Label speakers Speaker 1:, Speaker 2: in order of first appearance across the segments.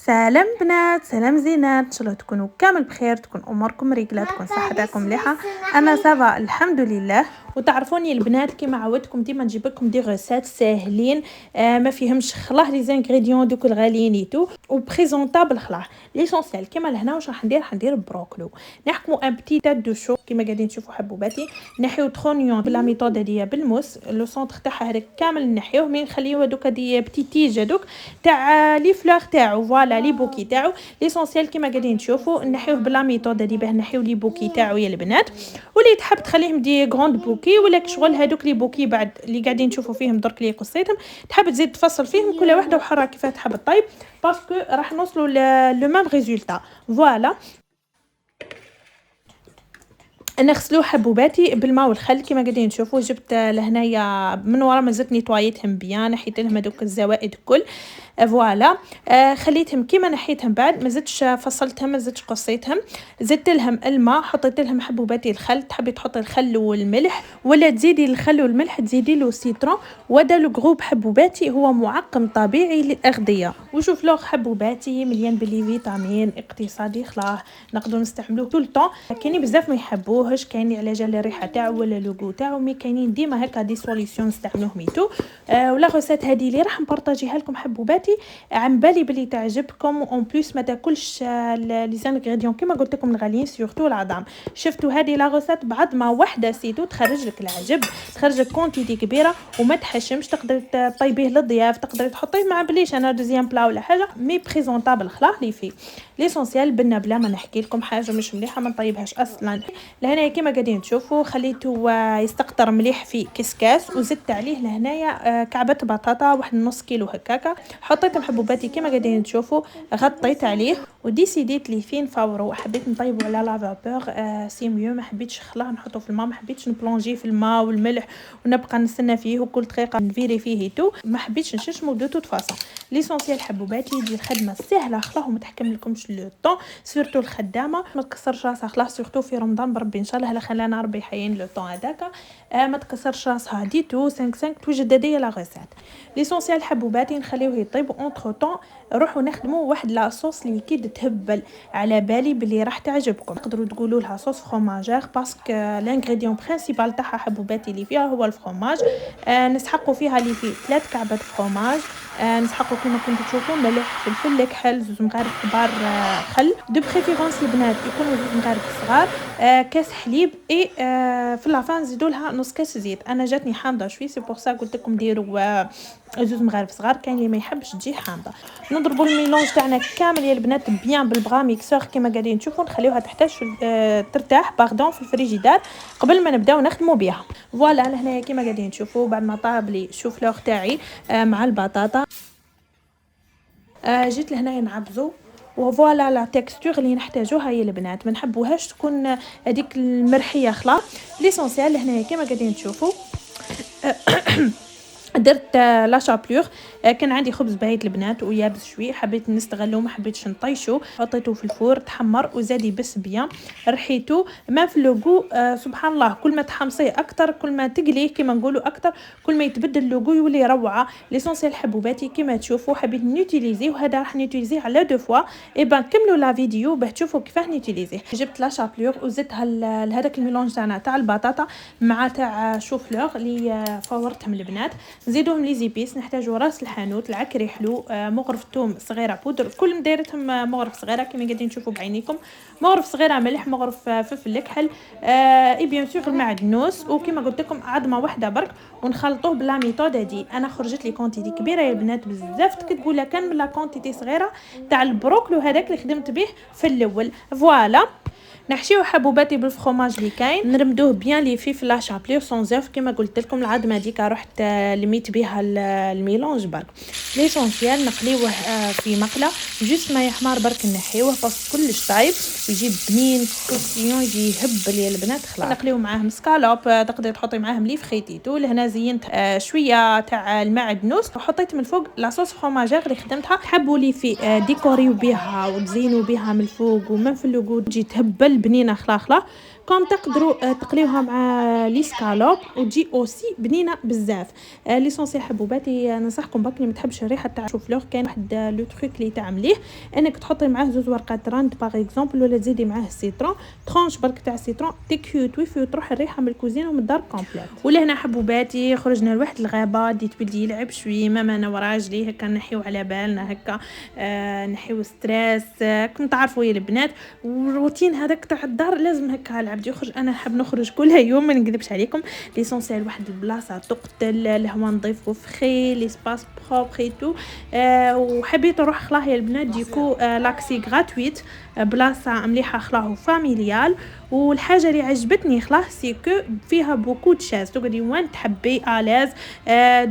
Speaker 1: سلام بنات، سلام زينات، ان شاء الله تكونوا كامل بخير، تكون اموركم رجله، تكون صحتكم مليحه. انا سافا الحمد لله. وتعرفوني البنات كيما عودتكم ديما نجيب لكم دي غوسات ساهلين، ما فيهمش خلاه لي زانغريديون دوك الغاليين ايتو وبريزونطابل خلاه. ليسونسيال كيما لهنا واش راح ندير بروكلو. نحكموا ان بتي تات دو شو كيما قاعدين تشوفوا حبوباتي. نحيو ترونيون بلا ميثود هذيا بالموس، لو سونتر تاعها هذاك كامل نحيوه، مي نخليوه دوكا دي بتي تيج هذوك تاع لي فلور تاعو، فوالا لي بوكي تاعو. ليسونسيال كيما قاعدين تشوفوا نحيوه بلا ميثود هذه باه نحيو لي بوكي تاعو يا البنات. واللي تحب تخليهم دي غروند بوكي ولا شغل هذوك لي بوكي بعد اللي قاعدين تشوفوا فيهم درك لي قصيتهم، تحب تزيد تفصل فيهم كل واحده وحرها كيفاه تحب الطيب، باسكو راح نوصلوا لو ميم ريزولتا. فوالا نغسلو حبوباتي بالماء والخل كيما قاعدين تشوفوا. جبت لهنايا من ورا ما زلت نيطوايتهم بيان، نحيت لهم هذوك الزوائد الكل. فوالا خليتهم كيما نحيتهم، بعد ما زدتش فصلتهم، ما زدتش قصيتهم، زدت لهم الماء، حطيت لهم حبوباتي الخل. تحبي تحطي الخل والملح ولا تزيدي الخل والملح تزيدي له سيترون. ودا لو جروب حبوباتي هو معقم طبيعي للاغذيه، وشوف لوغ حبوباتي مليان بلي فيتامين اقتصادي خلاه نقدروا نستعملوه طول الطون. كاينين بزاف ما يحبوهش، كاينين على جال الريحه تاعو ولا لوغو تاعو، مي كاينين ديما هكا دي سوليسيون نستعملوه ميتو. ولا غوسات هذه اللي راح نبارطاجيها لكم حبوباتي، عن بالي بلي تعجبكم. اون بليس ما تاكلش لي زانغريديون كيما قلت لكم الغاليين، سورتو العظام. شفتوا هذه لا غوسات بعد ما وحده سيتو تخرج لك العجب، تخرج لك كونتيتي كبيره وما تحشمش، تقدر تطيبيه للضياف، تقدر تحطيه مع بليش انا دوزيام بلا ولا حاجه، مي بريزونطابل خلاه لي فيه. ليسونسيال بنا بلا ما نحكي لكم حاجه مش مليحه ما نطيبهاش اصلا. لهنا كيما قاعدين تشوفوا خليته يستقطر مليح في كسكاس، وزدت عليه لهنايا كعبه بطاطا واحد نص كيلو هكاكا. حطيت حبوباتي كيما قاعدين تشوفوا، غطيت عليه وديسيديت لي فين فورو. حبيت نطيبه على لا فابور سي ميو، ما حبيتش خلاه نحطه في الماء، ما حبيتش نبلونجيه في الماء والملح ونبقى نستنى فيه وكل دقيقه نفيري فيه تو، ما حبيتش نشمو دو توت فاصون. ليسونسيال حبوباتي دي الخدمه سهله خلاه وما تحكم لكمش لو طون، سورتو الخدامه ما تكسرش راسها خلاه، سورتو في رمضان بربي ان شاء الله خلانا ربي يحيين لو طون هذاك. ما تكسرش راسها ديتو 5 توجد هذه لا غيسات. ليسونسيال حبوباتي نخليوه يطيب، اونتر طون روحوا نخدموا واحد لا صوص ليكيد تهبل، على بالي بلي راح تعجبكم. تقدروا تقولوا لها صوص فروماجير باسكو لانغريديون برينسيبال تاعها حبوباتي اللي فيها هو الفرomage. نسحقوا فيها اللي فيه 3 كعبات فرomage، نسحقوا كما كنتوا تشوفوا ملح فلفل كحل 2 مغارف كبار خل، دو بريفيرونس البنات يكونوا 2 مغارف صغار، كاس حليب اي في لافان نزيدوا لها نص كاس زيت. انا جاتني حامضه شوي سي بور سا قلت لكم ديروا 2 مغارف صغار، كاين اللي ما يحبش تجي حامضه. نضربوا الميلونج تاعنا كامل يا البنات بيان بالبغا ميكسور كما قاعدين تشوفوا، نخليوها تحتاج ترتاح باردون في الفريجيدار قبل ما نبداو نخدموا بها. فوالا انا هنايا كما قاعدين تشوفوا بعد ما طاب لي شوفلوغ تاعي مع البطاطا، جيت لهنايا نعبزو. وفوالا لا تكستور اللي نحتاجوها يا البنات، ما نحبوهاش تكون هذيك المرحيه خلا. ليسونسيال هنايا كما قاعدين تشوفوا درت لا شابلور. كان عندي خبز بايت البنات ويابس شوي، حبيت نستغلو ما حبيتش نطيشو، حطيته في الفور تحمر وزاد يبس بيان، ريحته ما في اللوغو. سبحان الله كل ما تحمصيه اكثر كل ما تقليه كما نقولوا اكثر كل ما يتبدل اللوغو يولي روعه. ليسونسيال حبوباتي كما تشوفوا حبيت نوتيليزي، وهذا راح نوتيليزيه على 2 فوا. اي بان كملوا لا فيديو باه تشوفوا كيفاه نوتيليزيه. جبت لا شابلور وزدتها لهذاك الميلونج تاعنا تاع البطاطا مع تاع شوفلوغ اللي فورتهم البنات. نزيدوهم لي زيبيس، نحتاجو راس الحانوت، العكري حلو، مغرف توم صغيره بودر، كل مدايرتهم مغرف صغيره كما قاعدين تشوفوا بعينيكم، مغرف صغيره ملح، مغرف فلفل كحل، اي بيان سور المعدنوس. وكما قلت لكم عظمه واحده برك ونخلطوه بلا ميثود هذه. انا خرجت لي كونتيتي كبيره يا البنات بزاف، تقولها كان من لا كونتيتي صغيره تاع البروكلو هذاك اللي خدمت به في الاول. فوالا نحشيو حبوباتي بالفرomage اللي كاين، نرمدوه بيان لي فيه في لا شابلور سون زوف كما قلت لكم. العظمه ديك رحت لميت بها الميلونج برك. ليسونسيال نقليوه في مقله جوست ما يحمر برك نحيوه باس كلش طايب يجي بنين كوسيون يجي يهبل يا البنات خلاص. نقليو معاهم سكالوب، تقدري تحطي معاهم لي فريتيتو. لهنا زينت شويه تاع المعدنوس وحطيت من فوق لاصوص فروماجير اللي خدمتها. حبوا لي في ديكوريو بها وتزينوا بها من الفوق ومن في اللوغو تجي تهبل بنينه خلا كون تقدروا تقليوها مع لي سكالوب وتجي اوسي بنينه بزاف. ليسونسيال حبوباتي ننصحكم برك اللي ما تحبش الريحه تاع الشوفلور، كاين واحد لو تروك اللي تعمليه انك تحطي معاه زوج ورقات راند باغ اكزومبل، ولا تزيدي معاه السيترون ترونش برك تاع السيترون تكيوت ويفي تروح الريحه من الكوزينه ومن الدار كومبليت. ولا هنا حبوباتي خرجنا لواحد الغابه ديت بلدي يلعب شويه ماما انا وراجلي هكا نحيو على بالنا هكا نحيو ستريس كم تعرفوا يا البنات، والروتين هذاك تاع الدار لازم هكا العبد يخرج. انا نحب نخرج كل يوم ما نكذبش عليكم. ليسونسيال واحد البلاصه تقتل الهواء نظيف وفخي لي سباس بروبر تو وحبيت نروح خلاه يا البنات ديكو لاكسي غراتويت بلاصه مليحه خلاه فاميليال. والحاجه اللي عجبتني خلاه سي كو فيها بوكو دشاز تقعدي وين تحبي الاز.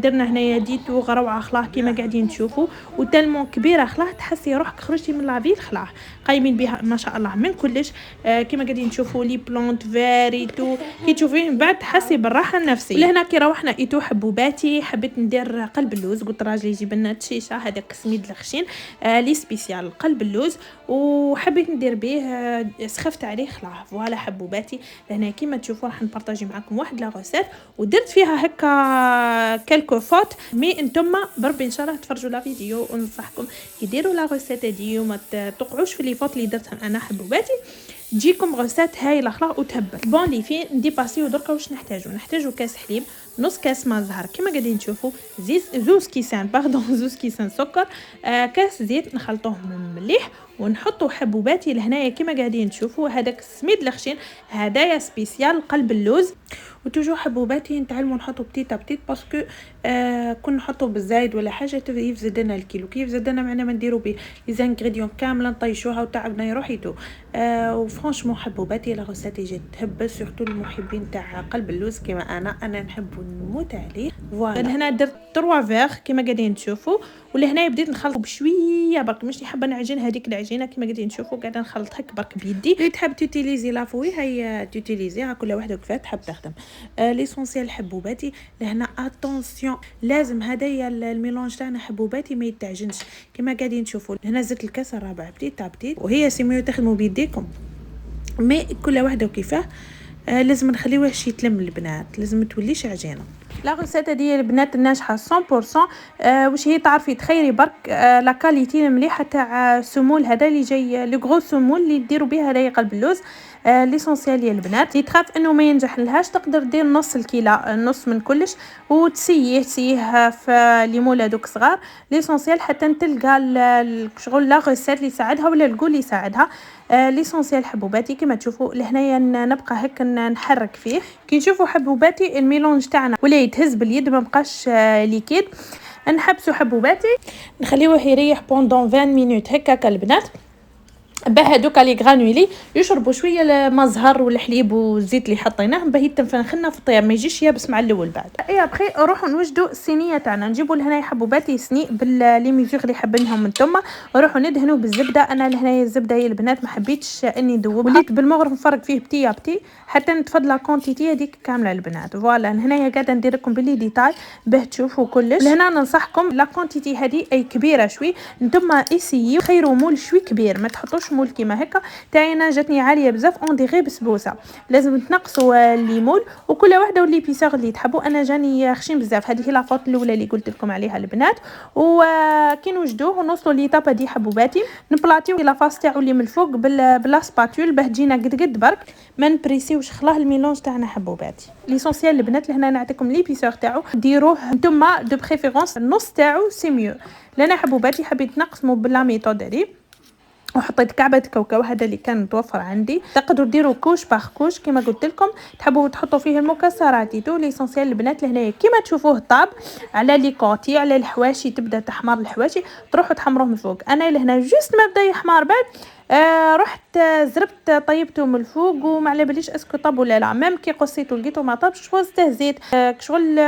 Speaker 1: درنا هنايا ديتو غروعه خلاه كيما قاعدين تشوفوا وتلمون كبيره خلاه تحسي روحك خرجتي من لافيل خلاه قايمين بها ما شاء الله من كلش. كيما قاعدين تشوفوا لي بلانت فيريتو كي تشوفيه من بعد تحسي بالراحه النفسيه. لهنا كي روحنا ايتو حبوباتي حبيت ندير قلب اللوز، قلت راجلي يجيب لنا تشيشه هذاك سميد الخشين لي سبيسيال قلب اللوز وحبيت ندير به سخفت عليه خلاه. فوالا حبوباتي لهنا كيما تشوفوا راح نبارطاجي معكم واحد لا غوسيت ودرت فيها هكا كالكو فوت مي انتم بربي ان شاء الله تفرجوا لا فيديو وننصحكم كي ديروا لا غوسيت دي وما تقعوش في لي فوت اللي درتهم انا حبوباتي تجيكم غوسات هايله خلاص وتهبل. بون لي في نديباسيو دركا واش نحتاجو كاس حليب، نص كاس ماء زهر كيما قاعدين تشوفوا، زوز كيسان زوز كيسان سكر، كاس زيت نخلطوهم مليح ونحطوا حبوباتي لهنايا كيما قاعدين تشوفوا. هذاك السميد الخشين هدايا سبيسيال قلب اللوز. وتوجو حبوباتي نتعلموا نحطوا بتيت بتيت باسكو كون نحطوا بالزايد ولا حاجه يفزد لنا الكيلو، كيف زاد لنا معنا ما نديروا به لي زانغريديون كامله نطيشوها وتعبنا يروحيتو. وفرانشمون حبوباتي لا غوسيت جات تهبل سورتو المحبين تاع قلب اللوز كيما انا نحب نموت عليه. فوالا هنا درت 3 فيغ كيما قاعدين تشوفوا، ولهنا بديت نخلط بشويه برك مش حابه نعجن هذيك العجينه كيما قاعدين تشوفوا قاعده نخلط هك برك بيدي. اللي تحب تيتيليزي لافوي هي تيتيليزيها كل وحده كيفاه تحب تخدم. ليسونسيال حبوباتي لهنا اتونسيون لازم هدايا الميلونج تاعنا حبوباتي ما يتعجنش كيما قاعدين تشوفوا. هنا زدت الكاس الرابع بتيت بتيت وهي سيميو تخدموا بيديكم مي كل وحده وكيفاه. لازم نخليوها شي يتلم البنات لازم توليش عجينه. لا غوسيت دي البنات الناجحه 100% واش هي تعرفي تخيري برك لا كاليتي المليحه تاع سمول هذا اللي جاي لو غرو سمول اللي ديروا بها هدايا قلب اللوز. ليسونسيال يا البنات اللي تخاف انه ما ينجح لهاش تقدر دير نص الكيلا نص من كلش وتسيه في ليمون هذوك صغار. ليسونسيال حتى تلقى شغل لا غوسيت اللي يساعدها ولا الكول اللي يساعدها. ليسونسيال حبوباتي كما تشوفوا لهنايا نبقى هكا نحرك فيه كي نشوفوا حبوباتي الميلونج تاعنا ولا يتهز باليد ما بقاش ليكيد. نحبسوا حبوباتي نخليوه يريح بوندون 20 مينوت هكا البنات باه هذوك لي غرانولي يشربوا شويه الماء زهر والحليب والزيت اللي حطيناه باه يتنفخنا في الطياب ما يجيش يابس مع الاول. بعد اي ابخي نروحوا نوجدوا الصينيه تاعنا نجيبوا لهنا حبوباتي سني باللي ميزور اللي حابينهم نتوما نروحوا ندهنوا بالزبده. انا لهنايا الزبده يا البنات ما حبيتش اني ندوبها وليت بالمغرب نفرق فيه بتي بتي حتى نتفضل لا كونتيتي هذيك كامله البنات. فوالا هنايا قاعده ندير لكم باللي ديتاي باه تشوفوا كلش. لهنا ننصحكم لا كونتيتي هذه اي كبيره شوي نتوما ايسيو خيروا مول شوي كبير ما تحطوش مول كيما هكا تاعنا جاتني عاليه بزاف اون ديغي بسبوسه. لازم تنقصوا الليمون وكل وحده واللي بيساغ اللي تحبوا. انا جاني خشين بزاف هذه هي لافوت الاولى اللي قلت لكم عليها البنات. وكي نوجدوه ونوصلوا ليطابا دي حبوباتي نبلاطيو لا فاس تاعو اللي من الفوق بلا سباتول باه تجينا قد برك ما نبريسيوش خلاه الميلونج تاعنا حبوباتي. ليسونسيال البنات لهنا نعطيكم لي بيسور تاعو ديروه نتوما دو بريفيرونس النص تاعو سي ميو. لنا حبوباتي حبيت نقسموا بلا ميثود هذه وحطيت كعبه كاوكاو هذا اللي كان متوفر عندي. تقدروا ديروا كوش باغ كوش كما قلت لكم تحبوا تحطوا فيه المكسرات تو. ليسونسيال البنات لهنايا كما تشوفوه طاب على لي كوتي على الحواشي تبدا تحمر الحواشي تروحوا تحمروه من فوق. انا لهنا جوست ما بدا يحمر بعد رحت زربت طيبته من الفوق وما على باليش اسكو طاب ولا لا. ميم كي قصيته لقيته ما طابش شغل استهزيت شغل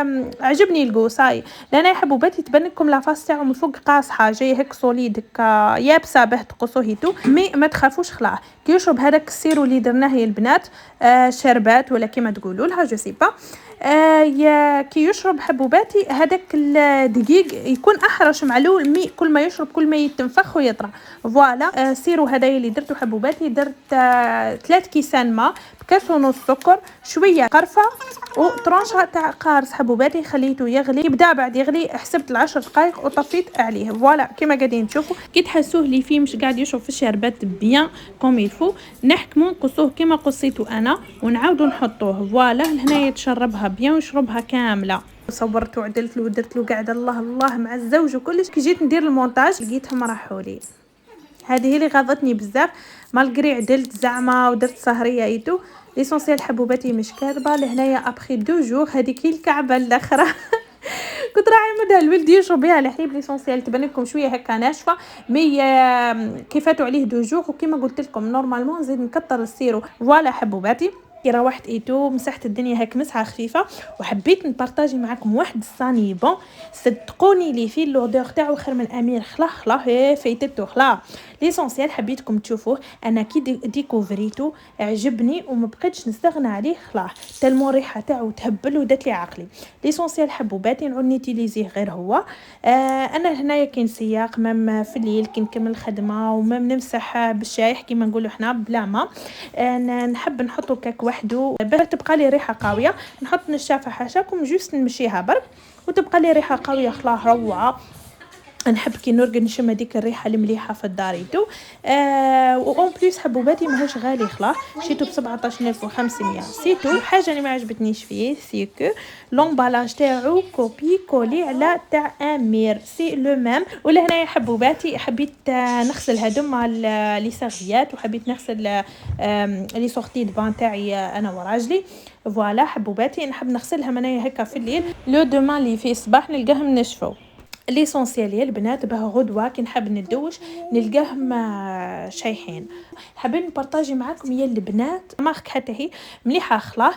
Speaker 1: عجبني القوصاي. لأنا يا حبوباتي تبان لكم لافاس تاعو من فوق قاصحه جاي هيك سوليد هكا يابسه باه تقصوه هيتو مي ما تخافوش خلاه كي يشرب هذاك السيرو اللي درناه يا البنات شربات ولا كيما تقولوا لها جو سي با يا كي يشرب حبوباتي هذاك الدقيق يكون احرش معلول مي كل ما يشرب كل ما يتنفخ ويطرى. فوالا سيرو هذا اللي درته حبوباتي درت 3 كيسان ماء كاس ونص سكر، شويه قرفه، وطرونشه تاع قارص حبوباتي خليته يغلي. يبدا بعد يغلي حسبت العشر دقائق وطفيت عليه. فوالا كيما قاعدين تشوفوا كي تحسوه لي فيه مش قاعد يشرب في الشربات بيان كوم يلفو، نحكمو نقصوه كيما قصيته انا ونعاودو نحطوه. فوالا لهنا يتشربها بيان ويشربها كامله. صورت وعدلت له ودرت له قاعده الله الله مع الزوج وكلش. كي جيت ندير المونتاج لقيتهم راحوا لي. هذه هي اللي غاضتني بزاف، مالغري عدلت زعما ودرت سهريه ايتو. ليسونسيال حبوباتي مش كاربه لهنايا ابخي 2 جور. هذيك الكعبه الاخرى كنت راح عمدها الولد يشرب بها الحليب. ليسونسيال تبان لكم شويه هكا ناشفه مي كيفاتو عليه 2 جور. وكما قلت لكم نورمالمون نزيد نكتر السيرو. فوالا حبوباتي كي روحت ايتو مسحت الدنيا هاك مسحه خفيفه وحبيت نبارطاجي معكم واحد الصاني بون. صدقوني لي فيه لودور تاعو خير من امير خلا فايتتو خلا. ليسونسيال حبيتكم تشوفوه. انا كي ديكوفريتو عجبني وما بقيتش نستغنى عليه خلا تالمو الريحه تاعو تهبل ودات لي عقلي. ليسونسيال حبوباتي نعود نيتيليزيه غير هو. انا هنايا كاين سياق مام في الليل كي نكمل الخدمه ومام نمسح بالشايح كيما نقولوا حنا بلا ما. نحب نحطو كاك وحده باش تبقى لي ريحه قويه. نحط نشافه حاشاكم جوست نمشيها برك وتبقى لي ريحه قويه خلا روعه. نحب كي نرقد نشم هذيك الريحه المليحه في الداريتو. اون بليس حبوباتي ماهوش غالي خلا شيتو ب 17500. سيتو حاجه اللي ما عجبتنيش فيه سيكو لومبالاج تاعو كوبي كولي على تاع امير سي لو ميم. ولهنا حبوباتي حبيت نغسل هذوما لي ساغيات وحبيت نغسل لي سورتي دبان تاعي انا وراجلي. فوالا حبوباتي نحب نغسلها منايا هكا في الليل لو دومان اللي في الصباح نلقاهم نشفوا. ليسونسيال يا البنات باه غدوه كي نحب ندوش نلقاهم شايحين. حابين نبارطاجي معاكم يا البنات مارك حتى هي مليحه خلاه.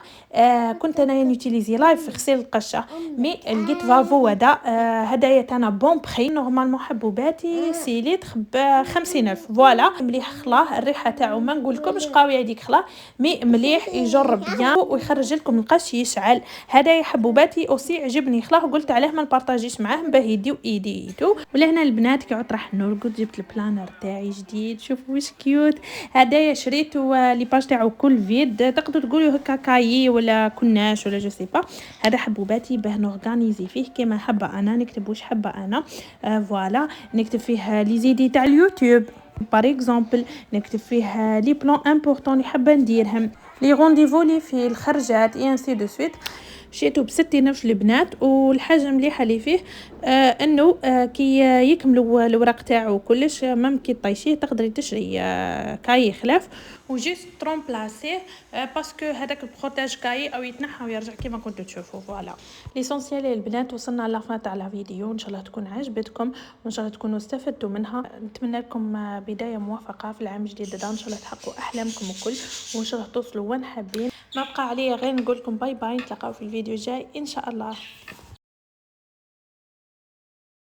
Speaker 1: كنت انا نوتيليزي لايف في غسيل القشه مي لقيت فالفو هدايا تاعنا بون بري نورمالمون حبوباتي سي لتر ب 50000. فوالا مليح خلاه الريحه تاعو ما نقولكمش قويه هذيك خلاه مي مليح يجرب بيان ويخرج لكم القش يشعل. هدايا حبوباتي اوسي عجبني خلاه وقلت عليه ما نبارطاجيش معاه باه يديو ايديتو. ولهنا البنات كي عدت راح نرقد جبت البلانر تاعي جديد شوفوا واش كيوت. هدايا شريته لي باج تاعو كل فيد تقدروا تقولوا هكا كايي ولا كناش ولا جو سي با. هذا حبوباتي باه نورغانيزي فيه كيما حابه انا نكتب واش حابه انا. فوالا نكتب فيه لي زيدي تاع اليوتيوب بار اكزومبل نكتب فيه لي بلان امبورطون اللي حابه نديرهم لي رونديفو لي في الخرجات اي انسي دو سويت. شيتو ب60 البنات. والحاجه مليحه اللي فيه انه كي يكملوا الورق تاعو كلش مام كي طيشيه تقدري تشري كاي خلاف وجيست ترومبلاسيه باسكو هذاك البروتاج كاي او يتنحى ويرجع كيما كنتوا تشوفوا. فوالا ليسونسيال البنات وصلنا لافان تاع لا فيديو. ان شاء الله تكون عجبتكم وان شاء الله تكونوا استفدتوا منها. نتمنى لكم بدايه موفقه في العام الجديد ان شاء الله تحققوا احلامكم الكل وان شاء الله توصلوا وين حابين. ما بقى عليا غير نقول لكم باي باي نتلاقاو في الفيديو الجاي ان شاء الله.